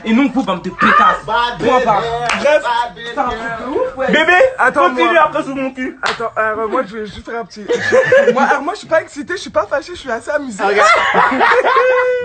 Et non, faut pas me te pétasse. Point pas. Bref, C'est un truc de ouf, ouais. bébé, Attends, continue moi. après sous mon cul. Attends, moi je vais juste faire un petit. Moi je suis pas excité, je suis pas fâché, je suis assez amusé.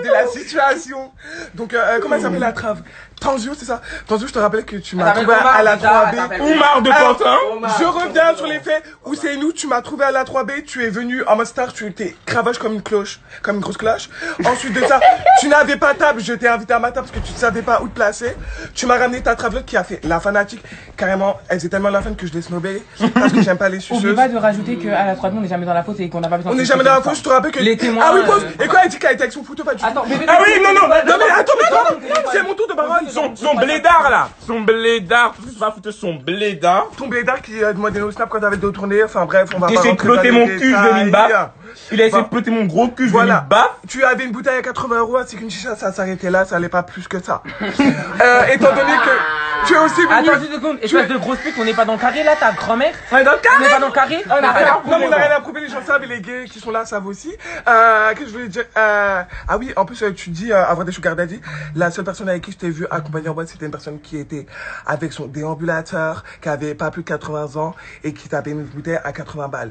De la situation. Donc, comment elle s'appelle la trave? Tanzio, c'est ça? Tanzio, je te rappelle que tu m'as trouvé à la 3B. Oumar de Pantin. Je reviens sur les faits où c'est nous, tu m'as trouvé à la 3B, tu es venu en mode star, tu étais cravache comme une cloche, comme une grosse cloche. Ensuite de ça, tu n'avais pas table, je t'ai invité à ma table parce que tu ne savais pas où te placer. Tu m'as ramené ta travelote qui a fait la fanatique. Carrément, elle est tellement la fan que je l'ai snobée parce que j'aime pas les Oublie suceuses. pas de rajouter qu'à la 3D, on n'est jamais dans la faute et qu'on n'a pas besoin de. On n'est jamais dans la fausse, je te rappelle que. Les témoins, Ah oui, pause. Et quoi, elle dit qu'elle était avec son photo, pas du tout. Attends, bébé. Ah oui, non, non, Non, mais attends, mais non, c'est mon tour de parole. Son blédard là. Son blédard. Tu vas foutre son blédard. Ton blédard qui a demandé au snap quand t'avais détourné. Enfin bref, on va Qui pas. essaie de rentrer dans ploter les mon cul, je vais détails. lui battre. Il a essayé de Bah, ploter mon gros cul, je vais lui Voilà. battre. Tu avais une bouteille à 80 €, ainsi qu'une chicha, ça s'arrêtait là, ça allait pas plus que ça. Étant donné que tu es aussi venu. Attends, 10 secondes, espèce de grosse pute, on n'est pas dans le carré là, ta grand-mère. On est dans le On n'est carré. pas dans le carré. On a rien à Non, mais on n'a prouver. rien à prouver, les gens savent et les gays qui sont là savent aussi. Qu'est-ce que je voulais dire Ah oui, en plus, tu dis avoir des sugar daddy. La seule personne avec qui je t'ai vu accompagné en boîte, c'était une personne qui était avec son déambulateur, qui avait pas plus de 80 ans et qui tapait une bouteille à 80 balles.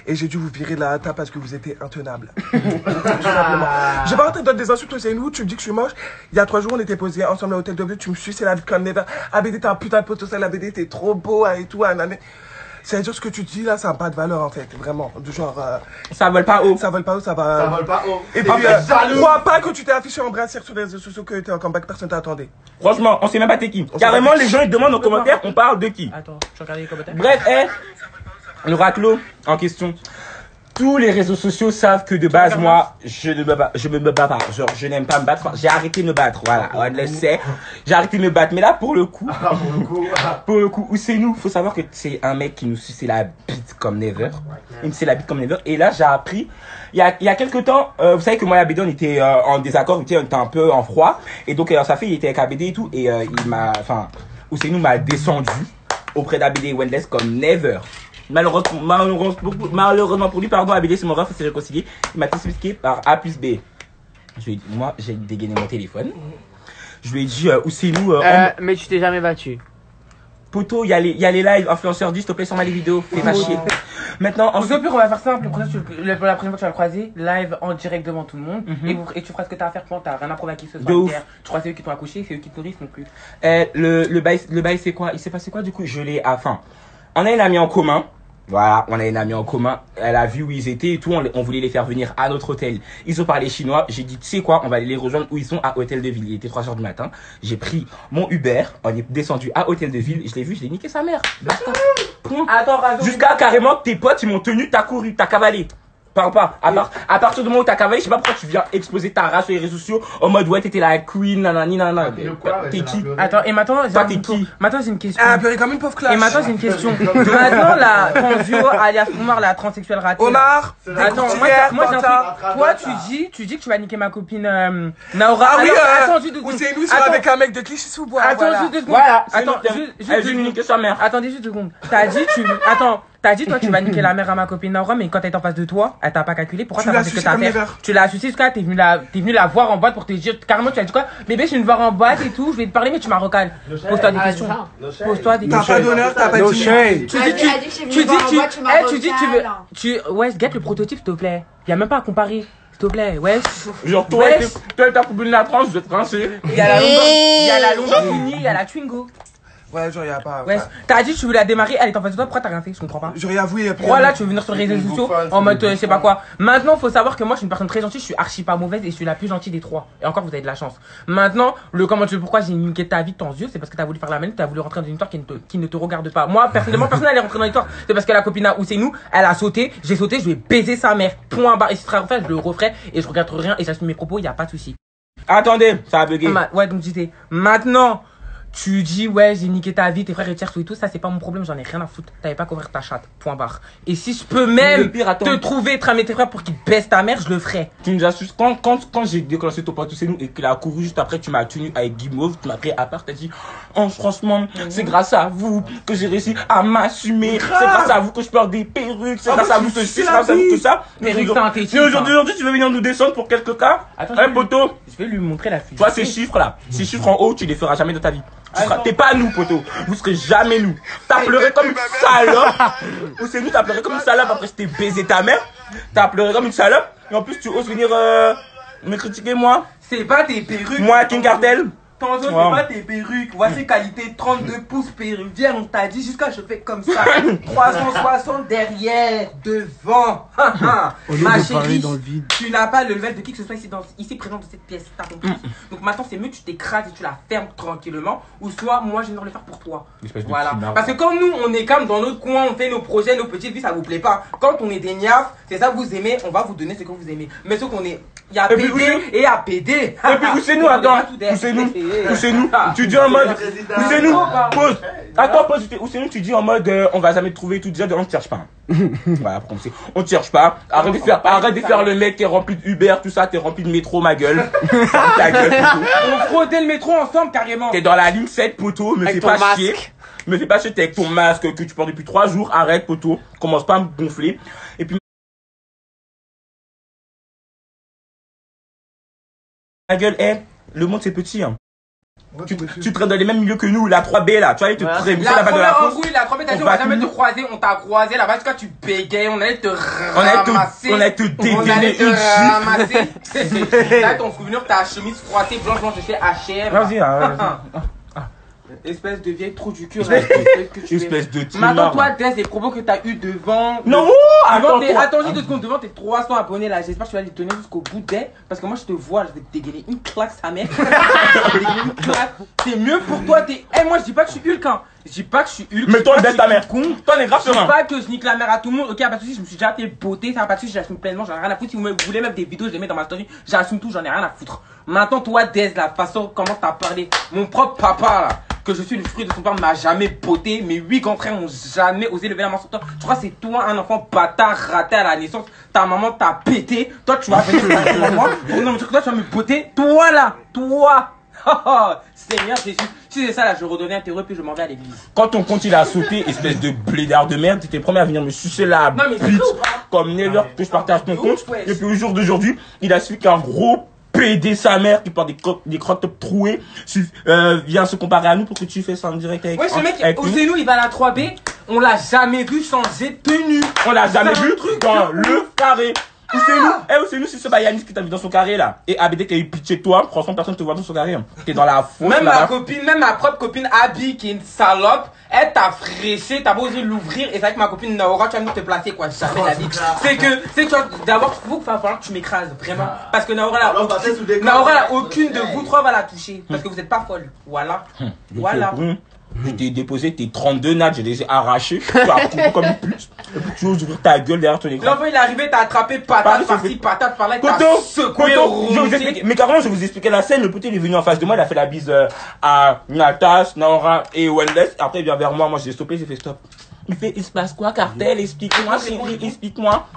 Et j'ai dû vous virer de la table parce que vous étiez intenable. Tout simplement. J'ai pas entendu des insultes, c'est nous, tu me dis que je suis moche. Il y a 3 jours, on était posés ensemble à l'hôtel de ville, tu me suis, c'est la vie comme never. ABD, t'es un putain de potentiel, ABD, t'es trop beau et tout, anané. C'est-à-dire ce que tu dis là, ça n'a pas de valeur en fait, vraiment. Du genre, Ça vole pas haut. ça vole pas haut, ça va. Ça vole pas haut. Et puis, jaloux. crois pas que tu t'es affiché en brassière sur les réseaux sociaux que t'es en comeback, personne t'attendait. Franchement, on sait même pas t'es qui. Carrément, les gens ils demandent en commentaire, on parle de qui. Attends, je regarde les commentaires. Bref, le raclo en question. Tous les réseaux sociaux savent que de base, moi, je me bats pas. Genre, je n'aime pas me battre. J'ai arrêté de me battre. Voilà, on le sait. J'ai arrêté de me battre. Mais là, pour le coup, Ousseynou, faut savoir que c'est un mec qui nous suçait la bite comme never. Il me suçait la bite comme never. Et là, j'ai appris, il y a quelques temps, vous savez que moi et ABD, on était en désaccord, on était un peu en froid. Et donc, sa fille, il était avec ABD et tout. Et Ousseynou m'a descendu auprès d'ABD et Wendless comme never. Malheureusement pour lui, pardon, ABD, c'est mon ref, s'est réconcilié. Il m'a expliqué par A plus B. Moi, j'ai dégainé mon téléphone. Je lui ai dit, Ousseynou, Mais tu t'es jamais battu. Poto, il y a les lives, influenceurs du, s'il te plaît, sur ma les vidéos, fais pas chier. Maintenant, Au pire, on va faire simple. Pour la prochaine fois que tu vas le croiser, live en direct devant tout le monde. Et tu feras ce que t'as à faire quand t'as rien à prouver à qui que ce soit. De ouf. Tu crois que c'est eux qui t'ont accouché, c'est eux qui te nourrissent non plus. le bail, c'est quoi? Il s'est passé quoi, du coup? Je l'ai, on a une amie en commun. Voilà, on a une amie en commun. Elle a vu où ils étaient et tout. On voulait les faire venir à notre hôtel. Ils ont parlé chinois. J'ai dit, tu sais quoi, on va aller les rejoindre où ils sont, à Hôtel de Ville. Il était 3 h du matin. J'ai pris mon Uber. On est descendu à Hôtel de Ville. Je l'ai vu, je l'ai niqué sa mère. Basta. Attends, Jusqu'à carrément tes potes, ils m'ont tenu, t'as couru, t'as cavalé. Parle pas. À partir du moment où t'as cavalé, je sais pas pourquoi tu viens exposer ta race sur les réseaux sociaux en mode ouais, t'étais la queen, nanani, nanana. T'es qui? Attends, et maintenant, Toi, t'es qui? Maintenant, j'ai une question. Ah, pleurer comme une pauvre classe. Et maintenant, j'ai une question. Maintenant, la Tanzio, alias Omar, la transsexuelle ratée. Omar, Attends, moi, j'ai un truc. Toi, tu dis que tu vas niquer ma copine Naora. Ah oui, attends, juste 2 secondes. Ousseynou sera avec un mec de Clichy-sous-Bois. Attends, voilà. juste 2 secondes. Voilà, Attends, elle veut niquer sa mère. Attendez juste 2 secondes. T'as dit, toi, tu vas niquer la mère à ma copine Naora, mais quand elle est en face de toi, elle t'a pas calculé. Pourquoi Tu t'as l'as pas fait ce que sucé t'as comme fait? never. Tu l'as sucé jusqu'à, t'es venu la voir en boîte pour te dire, carrément, tu as dit quoi? Bébé, je suis venu voir en boîte et tout, je vais te parler, mais tu m'as recalé. Pose-toi des questions. Pose-toi des T'as questions. pas d'honneur, t'as pas No de shade. Tu dis, ouais, get le prototype, s'il te plaît. Y a même pas à comparer. S'il te plaît, ouais. Genre, toi, t'as coupé la tranche, je vais te rincer. Il y a la Lamborghini, il y a la Twingo. Ouais, genre, y'a pas. Ouais. T'as dit que tu voulais la démarrer, elle est en face de toi, pourquoi t'as rien fait? Je comprends pas. J'aurais avoué. Pourquoi là tu veux venir sur les réseaux sociaux en mode je sais pas quoi. Maintenant faut savoir que moi je suis une personne très gentille, je suis archi pas mauvaise et je suis la plus gentille des 3. Et encore vous avez de la chance. Maintenant comment tu veux pourquoi j'ai niqué ta vie de tes yeux, c'est parce que t'as voulu faire la manip, t'as voulu rentrer dans une histoire qui ne te regarde pas. Moi personnellement personne n'allait rentrer dans l'histoire. C'est parce que la copine à Ousseynou, elle a sauté, j'ai sauté, je vais baiser sa mère. Point barre. Et si tu te refais, je le referai et je regarde rien et j'assume mes propos, y a pas de souci. Attendez, ça a bugué. Ouais donc je disais maintenant. tu dis, ouais, j'ai niqué ta vie, tes frères ils tirent et tout, ça c'est pas mon problème, j'en ai rien à foutre. T'avais pas qu'à ouvrir ta chatte, point barre. Et si je peux même te trouver, te ramener tes frères pour qu'ils te baissent ta mère, je le ferai. Tu nous as su, quand j'ai déclenché ton pote, c'est nous, et qu'il a couru juste après, tu m'as tenu avec Guimauve, tu m'as pris à part, t'as dit, oh, franchement, c'est grâce à vous que j'ai réussi à m'assumer, c'est grâce à vous que je porte des perruques, c'est grâce à vous que je suis, c'est grâce à vous que ça. Et aujourd'hui, tu veux venir nous descendre pour quelques cas? Attends, poteau. Je vais lui montrer la fuite. Toi, ces chiffres là, ces chiffres en haut, tu les feras jamais dans ta vie. T'es pas nous, poteau. Vous serez jamais nous. T'as pleuré comme une salope. Ou c'est nous, t'as pleuré comme une salope après je t'ai baisé ta mère. T'as pleuré comme une salope. Et en plus, tu oses venir me critiquer, moi. C'est pas tes perruques. Moi, King Cartel. Ton c'est pas tes perruques. Voici qualité 32 pouces péruvienne. On t'a dit jusqu'à je fais comme ça. 360 derrière, devant. Ma chérie, tu n'as pas le level de qui que ce soit ici présent dans cette pièce. T'as compris? Donc maintenant, c'est mieux que tu t'écrases et tu la fermes tranquillement. Ou soit moi, je vais le faire pour toi. Voilà. Parce que quand nous, on est calme dans notre coin, on fait nos projets, nos petites vies, ça vous plaît pas. Quand on est des niafs, c'est ça que vous aimez, on va vous donner ce que vous aimez. Mais ce qu'on est. Il y a PD et à PD. Et puis où c'est nous, attends. Où c'est nous? Où c'est nous? Tu dis en mode. Où c'est nous? Pause. Attends, pause. Où c'est nous? Tu dis en mode on va jamais te trouver tout déjà, on ne cherche pas. Voilà, pour commencer. On ne cherche pas. Arrête de faire le mec, t'es rempli d'Uber, tout ça, t'es rempli de métro, ma gueule. Ta gueule, on frottait le métro ensemble carrément. T'es dans la ligne 7, poteau, me fais pas chier. Me fais pas chier, t'es avec ton masque que tu portes depuis 3 jours. Arrête, poteau. Commence pas à me gonfler. Et puis. Ma gueule, le monde c'est petit, hein. Ouais, tu traînes dans les mêmes milieux que nous, la 3B là, tu vois, ils te traînent là-bas de la fosse. La 3B, t'as dit on va jamais te croiser, on t'a croisé là-bas, jusqu'à tu bégayes, on allait te ramasser. On allait te dégainer une ramasser. Là, ton souvenir, ta chemise froissée, blanche, de chez H&M. Vas-y, Espèce de vieille trou du cul. Espèce de timard. Maintenant, toi, Des, les propos que t'as eu devant. Non, attends, juste 2 secondes, devant tes 300 abonnés là. J'espère que tu vas les tenir jusqu'au bout d'elle. Parce que moi, je te vois, je vais te dégainer une claque, sa mère. C'est mieux pour toi. Moi, je dis pas que je suis Hulk, hein. Je dis pas que je suis Hulk. Mais toi, baisse ta mère. Toi, on est grave serein. Je dis pas que je nique la mère à tout le monde. Ok, pas de soucis, je me suis déjà fait beauté. Ça va pas de soucis, j'assume pleinement. J'en ai rien à foutre. Si vous voulez même des vidéos, je les mets dans ma story. J'assume tout, j'en ai rien à foutre. Maintenant, toi, Des, la façon comment t'as parlé. Mon propre papa là. Que je suis le fruit de son père m'a jamais poté. Mes 8 grands frères n'ont jamais osé lever la main sur toi. Je crois que c'est toi un enfant bâtard raté à la naissance. Ta maman t'a pété. Toi tu vas venir pour moi. Non mais toi tu vas me poter. Toi là. Toi. Seigneur Jésus. Si c'est ça là je redonnais un terreur puis je m'en vais à l'église. Quand ton compte il a sauté, espèce de blédard de merde, t'étais premier à venir me sucer la bite. Comme Never que je partage ton compte. Et puis au jour d'aujourd'hui, il a su qu'un gros PD sa mère qui porte des crottes trouées vient se comparer à nous pour que tu fasses ça en direct avec nous. Ouais, ce mec, osez nous, il va à la 3B, on l'a jamais vu changer de tenue. On l'a jamais vu dans le carré. Où c'est nous, c'est ce Bayanis qui t'a mis dans son carré là. Et ABD qui a eu pitié de toi, franchement personne te voit dans son carré. T'es dans la fosse. Même ma propre copine Abby qui est une salope, elle t'a fraîché, t'as pas osé l'ouvrir et c'est avec ma copine Naora, tu vas nous te placer quoi, jamais la vie. C'est que d'abord, il va falloir que tu m'écrases, vraiment. Parce que Naora là, aucune de vous trois va la toucher. Parce que vous êtes pas folle. Voilà. Voilà. Je t'ai déposé tes 32 nattes, je les ai arrachées. Tu as couru comme une pute. Et puis tu oses ouvrir ta gueule derrière ton écran. L'enfant il est arrivé, t'as attrapé patate par-ci, patate par-là, t'as secoué. Je vous explique. Mais carrément, je vous expliquais la scène. Le pote il est venu en face de moi, il a fait la bise à Natas, Naora et Wendell. Après il vient vers moi, j'ai stoppé, j'ai fait stop. Il fait, il se passe quoi, Cartel? Explique-moi, chérie, explique-moi.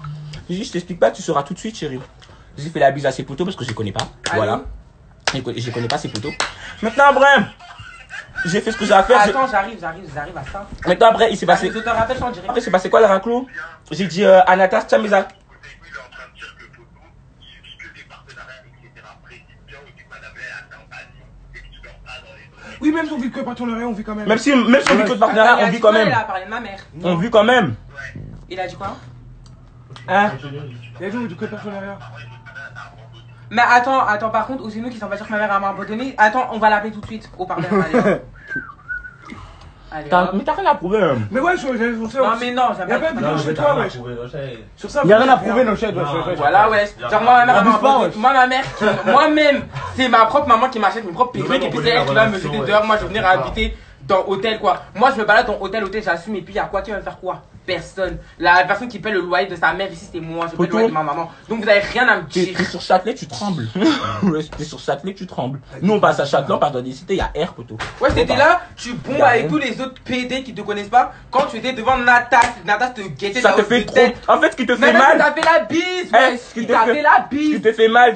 J'ai dit, je t'explique pas, tu sauras tout de suite, chérie. J'ai fait la bise à ses poteaux parce que je les connais pas. Voilà. Je connais pas ses poteaux. Maintenant, Brem. J'ai fait ce que j'ai à faire. Attends, j'arrive à ça. Maintenant, après, il s'est passé. Je te rappelle, en direct. Après, c'est passé quoi, le raclot? J'ai dit, Anatas, tiens, mes actes. Oui, même si on vit que partenariat, on vit quand même. Même si on vit que de partenariat, on vit quand même. Il a parlé de ma mère. On vit quand même. Il a dit quoi? Hein? Il a dit, on vit que de partenariat. Mais attends, par contre, c'est nous qui s'en va dire que ma mère m'a abandonné. Attends, on va l'appeler tout de suite au partenariat. Mais t'as rien à prouver. Mais ouais, non, mais non, j'avais pas de vidéo chez toi, wesh. Sur ça, il n'y a rien à prouver, nos chèques. Voilà, ouais. Genre, moi-même, c'est ma propre maman qui m'achète mes propres perruques et puis c'est elle qui va me jeter dehors. Moi, je vais venir habiter dans hôtel, quoi. Moi, je me balade dans hôtel, j'assume. Et puis, il y a quoi? Tu vas me faire quoi? personne. La personne qui paie le loyer de sa mère ici, c'est moi. Je paie le loyer de ma maman. Donc vous avez rien à me dire. T'es sur Châtelet, tu trembles. T'es sur Châtelet, tu trembles. Nous, on passe à Châtelet, on passe dans des cités, il y a air, poteau. Ouais, t'étais là, tu bombes avec tous les autres PD qui te connaissent pas. Quand tu étais devant Natas te guettait. Ça te fait trop. En fait, ce qui te fait mal. mal. T'as fait la bise, ouais. Ce qui te fait la bise. Ce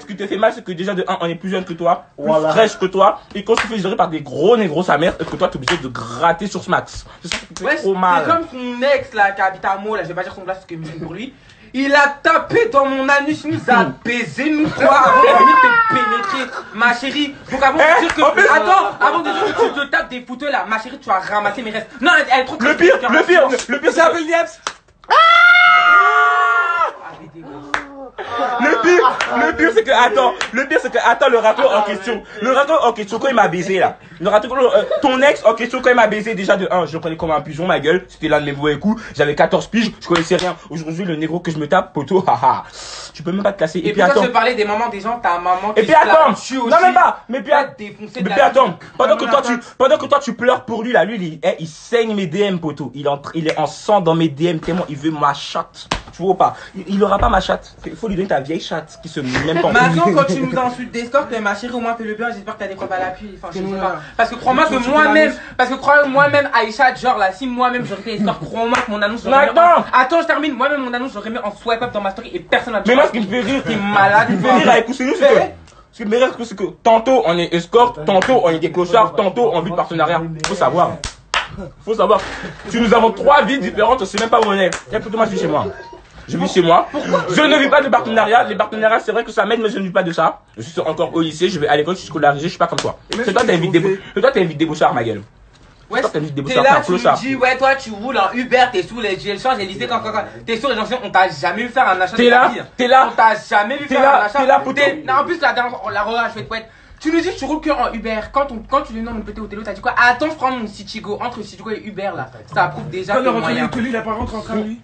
qui te fait mal, c'est que déjà de 1, on est plus jeune que toi, plus fraîche que toi. Et quand tu fais gérer par des gros négros sa mère, et que toi, t'es obligé de gratter sur ce max. C'est ça qui te fait trop mal. C'est comme son ex là, qui habite à Meaux, là, je vais pas dire son place parce que c'est pour lui. Il a tapé dans mon anus, il nous a baisé, nous trois, avant de te pénétrer, ma chérie. Donc avant de dire que, avant de dire que tu te tapes des fouteux là, ma chérie, tu as ramassé mes restes. Non, elle est trop Le pire, c'est un peu Niaps. Le pire, c'est que, attends, le râteau en question, quand il m'a baisé, là. Ton ex en question, quand il m'a baisé, déjà de 1, je le prenais comme un pigeon, ma gueule. C'était l'un de mes mauvais coups. J'avais 14 piges, je connaissais rien. Aujourd'hui, le négro que je me tape, poteau, haha. Tu peux même pas te casser. Et puis attends. Je parlais des mamans des gens, ta maman qui et puis attends, non même pas, mais puis attends, pendant que toi tu pleures pour lui là, lui il saigne mes DM, poteau. Il est en sang dans mes DM tellement il veut ma chatte. Tu vois pas? Il aura pas ma chatte. Il faut lui donner ta vieille chatte qui se met même pas. Maintenant quand tu nous insultes d'escorte, ma chérie, au moins fais le bien. J'espère que t'as des preuves à l'appui. Enfin, je sais pas. Parce que crois-moi que moi-même, Aïcha, genre là, si moi-même j'aurais été escorte, crois-moi que mon annonce. Attends, je termine. Moi-même mon annonce, j'aurais mis en swipe up dans ma story et personne n'a. Mais moi ce qui me fait rire, t'es malade. Ce qui me fait rire avec Ousseynou, ce qui me fait rire, c'est que tantôt on est escorte, tantôt on est des clochards, tantôt on vit de partenariat. Faut savoir. Si nous avons 3 vies différentes, on sait même pas où on est. Écoute, moi je vis chez moi. Je vis chez moi. Je ne vis pas de partenariat. Les partenariats, c'est vrai que ça m'aide, mais je ne vis pas de ça. Je suis encore au lycée, je vais à l'école, je suis scolarisé, je suis pas comme toi. C'est toi, t'es invité débauchard, ma gueule. Ouais, t'es là, tu me dis, ouais, toi, tu roules en Uber, t'es sous les change et lycée, quand t'es sur les gens, on t'a jamais vu faire un achat. T'es là. On t'a jamais vu faire un achat. T'es là, poteau. Non, en plus, la dernière fois, la regarde, je vais te poète. Tu nous dis que tu roules que en Uber. Quand tu lui demandes de péter au télo, t'as dit quoi? Attends, je prends mon Citigo. Entre Citigo et Uber là, ça prouve déjà que lui, il a pas rentré en train de lui.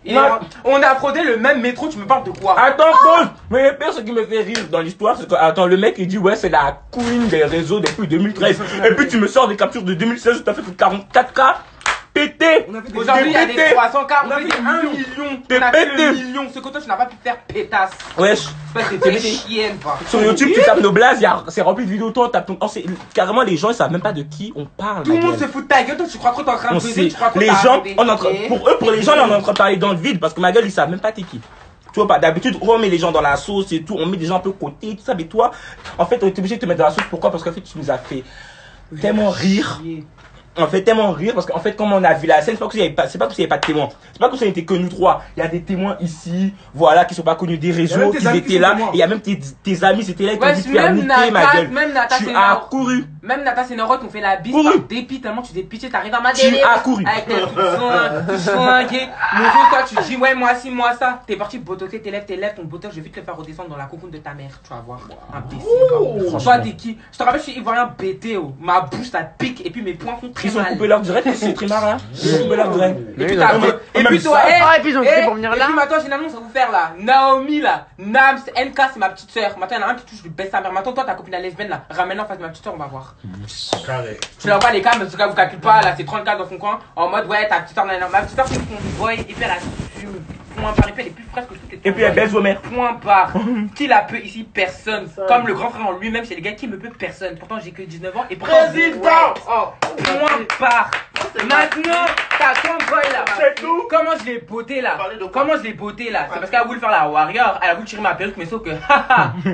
On a fraudé le même métro, tu me parles de quoi? Attends, pause. Mais le pire, ce qui me fait rire dans l'histoire, c'est que, attends, le mec il dit ouais, c'est la queen des réseaux depuis 2013. Et puis tu me sors des captures de 2016 où t'as fait que 44K. Pété. Aujourd'hui, il y a des 300K, on fait des 1 million. On a fait le million. Ce que toi, tu n'as pas pu faire pétasse. Wesh. C'est chienne, quoi. Sur YouTube, tu tapes nos blazes, c'est rempli de vidéos, toi, carrément, les gens, ils savent même pas de qui on parle. Tout le monde se fout de ta gueule, toi, tu crois que t'es en train de baiser, tu crois que les gens, pour les gens, on est en train de parler dans le vide, parce que ma gueule, ils savent même pas t'es qui. Tu vois pas, d'habitude, on met les gens dans la sauce et tout, on met des gens un peu côté, tout ça, mais toi, en fait, on est obligé de te mettre dans la sauce. Pourquoi? Parce qu'en fait, tu nous as fait tellement rire. On fait tellement rire parce qu'en fait, comme on a vu la scène, c'est pas qu'il n'y avait pas de témoins. C'est pas que ça n'était que nous trois. Il y a des témoins ici, voilà, qui sont pas connus des réseaux, qui étaient là. Et il y a même tes amis, c'était là, qui ont dit de faire niquer ma gueule. Tu as couru. Même Nata Sénorote, on fait la bise par dépit tellement tu t'es pitché, t'arrives dans ma délire. Tu as couru. Avec tes flingués. Mon vieux, toi, tu dis, ouais, moi ci, moi ça. T'es parti bototer tes lèvres, ton botox, je vais vite le faire redescendre dans la cocoune de ta mère. Tu vas voir. Imbécile. Toi, t'es qui? Je te rappelle, je suis ivoirien BT, oh. Ma bouche, ça pique, et puis mes poings font très mal. Ils ont coupé leur direct, c'est Trimar, là. Ils ont coupé leur direct. Et puis toi, et puis ils ont coupé pour venir là. Et puis maintenant, j'ai une annonce à vous faire là. Naomi, là. Nams, NK, c'est ma petite soeur. Maintenant, il y en a un qui touche le baisse sa mère. Maintenant, toi, ta copine la lesbienne, là. Ramène-la en face de ma petite soeur, on va voir. Tu l'as pas les cas, mais en tout cas, vous calculez pas, là, c'est 34 dans son coin. En mode, ouais, ta petite soeur, ma petite soeur, c'est son boy, et puis elle a su. Point par, et puis elle est plus fraîche que toutes les. Et puis elle baisse vos mères. Point par. Qui la peut ici? Personne. Comme le grand frère en lui-même, c'est les gars qui me peut personne. Pourtant, j'ai que 19 ans et pourtant. Président! Point par. Maintenant, t'as ton boy là. C'est tout. Comment je l'ai botté là? C'est parce qu'elle a voulu faire la warrior. Elle a voulu tirer ma perruque, mais sauf que.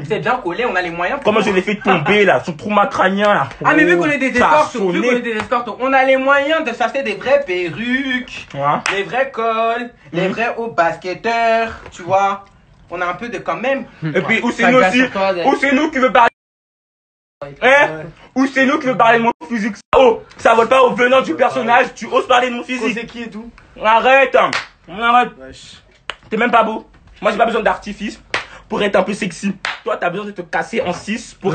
C'est bien collé, on a les moyens. Comment je l'ai fait tomber là? Son trauma crânien là. Ah, mais vu qu'on est des escortes, on a les moyens de s'acheter des vraies perruques, les vrais cols, les vrais hauts basketteurs, tu vois. On a un peu de quand même. Et puis, où c'est nous aussi? Où c'est nous qui veut parler? Ou c'est nous qui veut parler de mon physique? Oh, ça vole pas au venant du personnage, tu oses parler de mon physique. C'est qui et tout? Arrête. T'es même pas beau. Moi j'ai pas besoin d'artifice pour être un peu sexy. Toi t'as besoin de te casser en 6 pour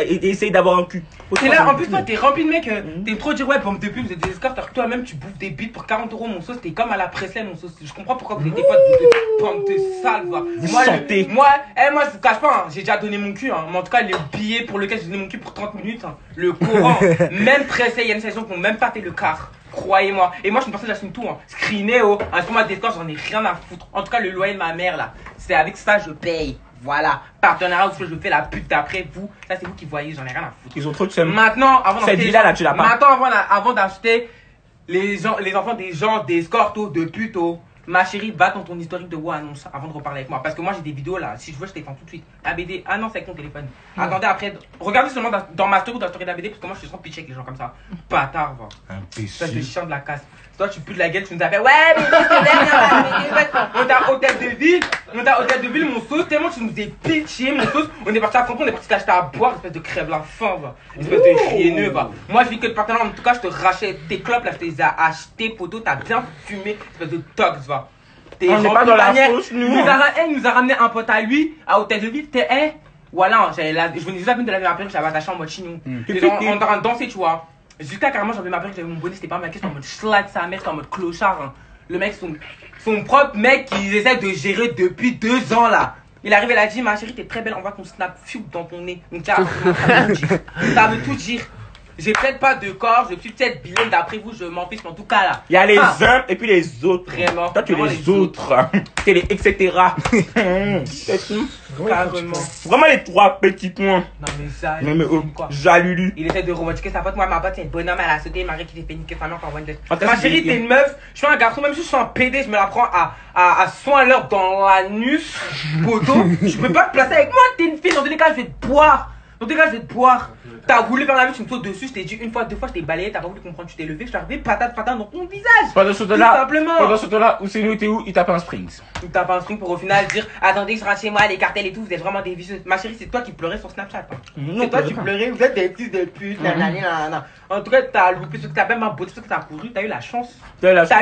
essayer d'avoir un cul. Et là en plus toi t'es rempli de mecs, t'es trop dire ouais pommes de pub, vous êtes des escortes, alors que toi-même tu bouffes des bites pour 40 € mon sauce, t'es comme à la Presley mon sauce. Je comprends pourquoi vous êtes des potes de pommes de sale va. Moi je vous cache pas, j'ai déjà donné mon cul, mais en tout cas le billet pour lequel j'ai donné mon cul pour 30 minutes, le Coran, même Presley, il y a une saison qui n'ont même pas fait le quart. Croyez-moi. Et moi, je suis une personne, j'assume tout. Hein. Screener, oh, un format d'escorte, j'en ai rien à foutre. En tout cas, le loyer de ma mère, là, c'est avec ça, je paye. Voilà. Partenariat où je fais la pute d'après vous. Ça, c'est vous qui voyez, j'en ai rien à foutre. Ils ont trop de seum. Maintenant, avant Cette vie-là, là, tu l'as pas. Maintenant, avant d'acheter les enfants des gens, des escortes, oh, de putes, oh. Ma chérie, va dans ton historique de WoW annonce avant de reparler avec moi. Parce que moi j'ai des vidéos là, si je veux je t'éteins tout de suite. ABD, ah non c'est avec ton téléphone. Attendez après, regardez seulement dans ma story ou dans la story d'ABD parce que moi je suis sans pitcher avec les gens comme ça. Bâtard va. Ça c'est chiant de la casse. Toi tu pues de la gueule, tu nous as fait ouais mais on t'a hôtel de ville, mon sauce, tellement tu nous es pitché mon sauce. On est parti à Cancun, on est parti t'acheter à boire, espèce de crève la faim va. Espèce de chienneux va. Moi je vis que de partenaire, en tout cas je te rachète tes clopes là, je te les ai achetées poteau, t'as bien fumé, espèce de tox va. On n'est pas dans la fausse, nous. Il nous a ramené un pote à lui, à Hôtel de Ville. Voilà, je venais juste à peine de laver ma perruque, j'avais attaché en mode chignon. On est en train de danser, tu vois. Jusqu'à carrément, j'avais ma perruque, j'avais mon bonnet, c'était pas ma question, en mode schlag sa mère, c'était en mode clochard. Hein. Le mec, son propre mec qu'il essaie de gérer depuis 2 ans là. Il arrive, il a dit, ma chérie, t'es très belle, on voit ton snap fiou dans ton nez. Donc ça veut tout dire. J'ai peut-être pas de corps, je suis peut-être bilingue d'après vous, je m'en fiche, mais en tout cas là. Il y a les uns et puis les autres. Vraiment. Toi, tu es les autres. T'es les etc. Carrément. Vraiment les 3 petits points. Non mais ça, quoi. Jalulu. Il essaie de revendiquer sa pote. Moi, ma pote, c'est une bonne homme, elle a sauté, Marie qui s'est fait niquer sa mère par one. Ma chérie, t'es une meuf, je suis un garçon, même si je suis un PD, je me la prends à soin l'heure dans l'anus, poteau. Je peux pas te placer avec moi, t'es une fille, dans tous les cas, je vais te boire. Dans tous les cas, je vais te boire. T'as voulu faire la vie, tu me sautes dessus, je t'ai dit 1 fois, 2 fois, je t'ai balayé, t'as pas voulu comprendre, tu t'es levé, je t'ai arrivé, patate dans ton visage. Pendant ce temps-là, simplement. où c'est nous, t'es où? Il tape un Springs. Il tape un string pour au final dire attendez, je rentre chez moi, les cartels et tout, vous êtes vraiment des vicieux. Ma chérie, c'est toi qui pleurais sur Snapchat. Hein. C'est toi qui pleurais, vous êtes des petits de pute. En tout cas, t'as loupé ce que t'as même beauté, ce que t'as couru, t'as eu la chance. T'as eu la chance.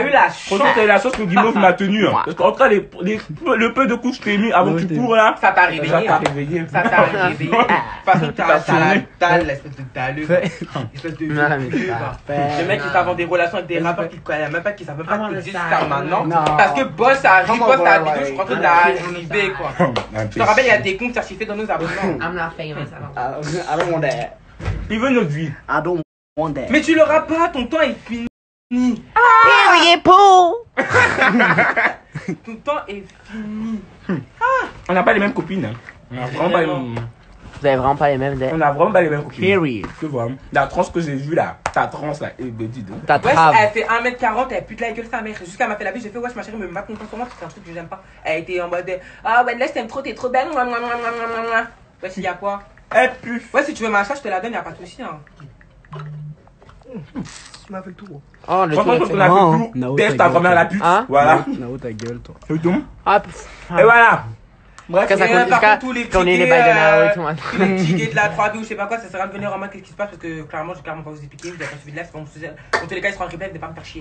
Franchement, t'as eu la chance que Guimauve m'a tenu. Hein. Parce qu'en tout cas, le peu de coups que je t'ai mis avant que tu cours là. Ça t'a réveillé. Ça t'a réveillé. De toute façon, t'as la dalle, espèce de dalle. Espèce de le mec qui s'avance des relations avec des rappeurs qui connaissent même pas, qui savent même pas qu'ils existent maintenant. Parce que Boss arrive, Boss ta vidéo, je crois que t'as arrivé quoi. Je te rappelle, il y a des comptes certifiés dans nos abonnements. I'm not famous. I don't want that. Il veut notre vie. I don't want that. Mais tu l'auras pas, ton temps est fini. Period, Paul. Ton temps est fini. On n'a pas les mêmes copines. Hein. On n'a vraiment pas les mêmes. Vous avez vraiment pas les mêmes. On n'a vraiment pas les mêmes copines. Period. Tu vois, la transe que j'ai vue là, ta transe là, et dis donc. Ta Wesh, trave. elle fait 1m40, elle pue de la gueule sa mère. Jusqu'à elle m'a fait la vie, j'ai fait wesh ma chérie, me mate ton sur moi parce que c'est un truc que j'aime pas. Elle était en mode ah ouais, là je t'aime trop, t'es trop belle. Wesh, il y a quoi? Elle pue. Ouais, si tu veux ma chatte, je te la donne, y a pas de souci. Hein. On a fait le tour. Oh, le Franchement, tour je est pense fait. qu'on a fait tout. Teste ta première la pute. Hein? Voilà. Nao ta gueule, toi. C'est tout. Ah, Et voilà. Bref, Jusqu'à ça Et par contre, tous qu'on ait les bails de Nao et tout. Hein. tous les petits gays de la 3B ou je sais pas quoi, ça sert à rien de venir en mode qu'est-ce qui se passe parce que clairement, j'ai clairement pas vous expliquer, vous avez pas suivi de live, c'est pas mon sujet. Dans tous les cas, ils seront en replay, vous n'allez pas me faire chier.